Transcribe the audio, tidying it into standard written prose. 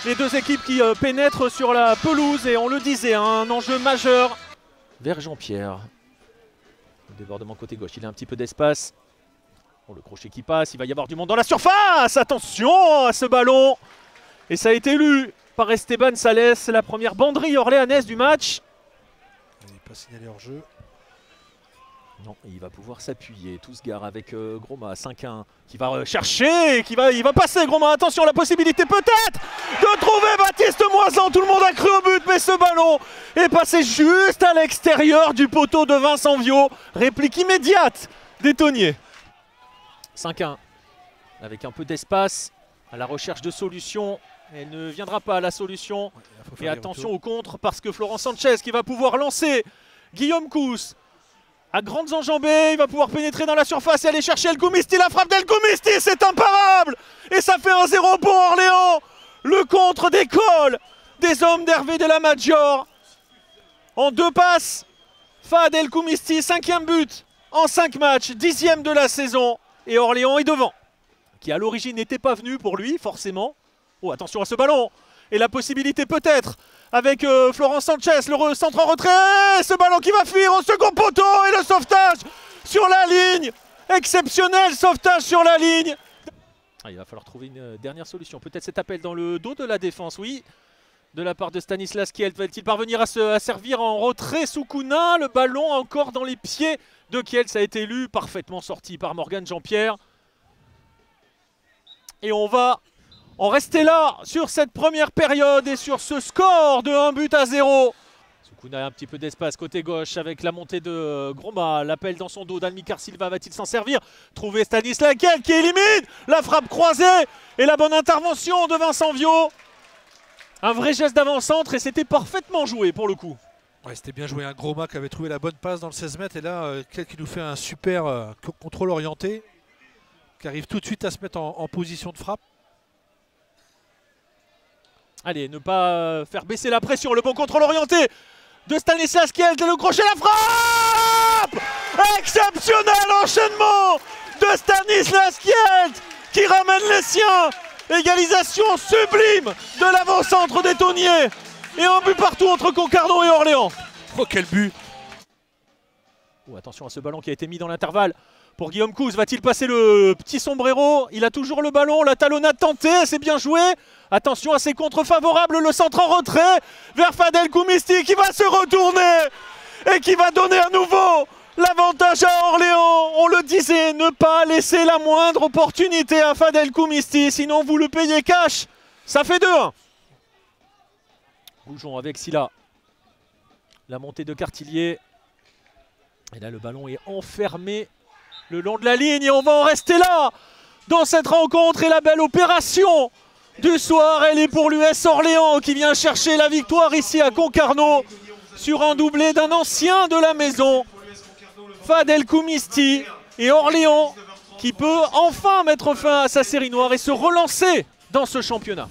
Les deux équipes qui pénètrent sur la pelouse et on le disait, un enjeu majeur. Vers Jean-Pierre. Le débordement côté gauche, il a un petit peu d'espace. Oh, le crochet qui passe, il va y avoir du monde dans la surface. Attention à ce ballon. Et ça a été lu par Esteban Sales, la première banderie orléanaise du match. Il n'est pas signalé hors jeu. Non, il va pouvoir s'appuyer. Tout se gare avec Groma, 5-1, qui va chercher, il va passer Groma. Attention, la possibilité peut-être de trouver Baptiste Moisan. Tout le monde a cru au but, mais ce ballon est passé juste à l'extérieur du poteau de Vincent Viau. Réplique immédiate des Tonniers. 5-1, avec un peu d'espace, à la recherche de solutions. Elle ne viendra pas à la solution. Ouais, et attention au contre, parce que Florent Sanchez qui va pouvoir lancer Guillaume Cousse. À grandes enjambées, il va pouvoir pénétrer dans la surface et aller chercher El Koumisti. La frappe d'El Koumisti, c'est imparable. Et ça fait 1-0 pour Orléans. Le contre décolle des hommes d'Hervé de la Maggiore. En 2 passes, Fahd El Koumisti, 5e but en 5 matchs, 10e de la saison. Et Orléans est devant, qui à l'origine n'était pas venu pour lui, forcément. Oh, attention à ce ballon. Et la possibilité peut-être avec Florent Sanchez, le centre en retrait. Ce ballon qui va fuir au second poteau et le sauvetage sur la ligne. Exceptionnel sauvetage sur la ligne. Ah, il va falloir trouver une dernière solution. Peut-être cet appel dans le dos de la défense, oui. De la part de Stanislas Kielt. Va-t-il parvenir à servir en retrait Soukouna? Le ballon encore dans les pieds de Kielt. Ça a été lu, parfaitement sorti par Morgan Jean-Pierre. Et on va en rester là sur cette première période et sur ce score de 1-0. Soukouna a un petit peu d'espace côté gauche avec la montée de Groma. L'appel dans son dos d'Almikar Silva, va-t-il s'en servir? Trouver Stanislas Kielt qui élimine la frappe croisée et la bonne intervention de Vincent Viau. Un vrai geste d'avant-centre et c'était parfaitement joué pour le coup. Ouais, c'était bien joué, un Groma qui avait trouvé la bonne passe dans le 16 mètres et là, Kielt qui nous fait un super contrôle orienté qui arrive tout de suite à se mettre en position de frappe. Allez, ne pas faire baisser la pression. Le bon contrôle orienté de Stanislas Kielt. Le crochet, la frappe! Exceptionnel enchaînement de Stanislas Kielt qui ramène les siens. Égalisation sublime de l'avant-centre des Tonniers. Et un but partout entre Concarneau et Orléans. Oh, quel but! Oh, attention à ce ballon qui a été mis dans l'intervalle. Pour Guillaume Cousse, va-t-il passer le petit sombrero? Il a toujours le ballon, la talonnade tentée, c'est bien joué. Attention à ses contres favorables, le centre en retrait vers Fahd El Koumisti qui va se retourner et qui va donner à nouveau l'avantage à Orléans. On le disait, ne pas laisser la moindre opportunité à Fahd El Koumisti, sinon vous le payez cash. Ça fait 2-1. Bougeons avec Silla. La montée de Cartillier. Et là le ballon est enfermé le long de la ligne et on va en rester là dans cette rencontre. Et la belle opération du soir, elle est pour l'US Orléans qui vient chercher la victoire ici à Concarneau sur un doublé d'un ancien de la maison, Fahd El Koumisti, et Orléans qui peut enfin mettre fin à sa série noire et se relancer dans ce championnat.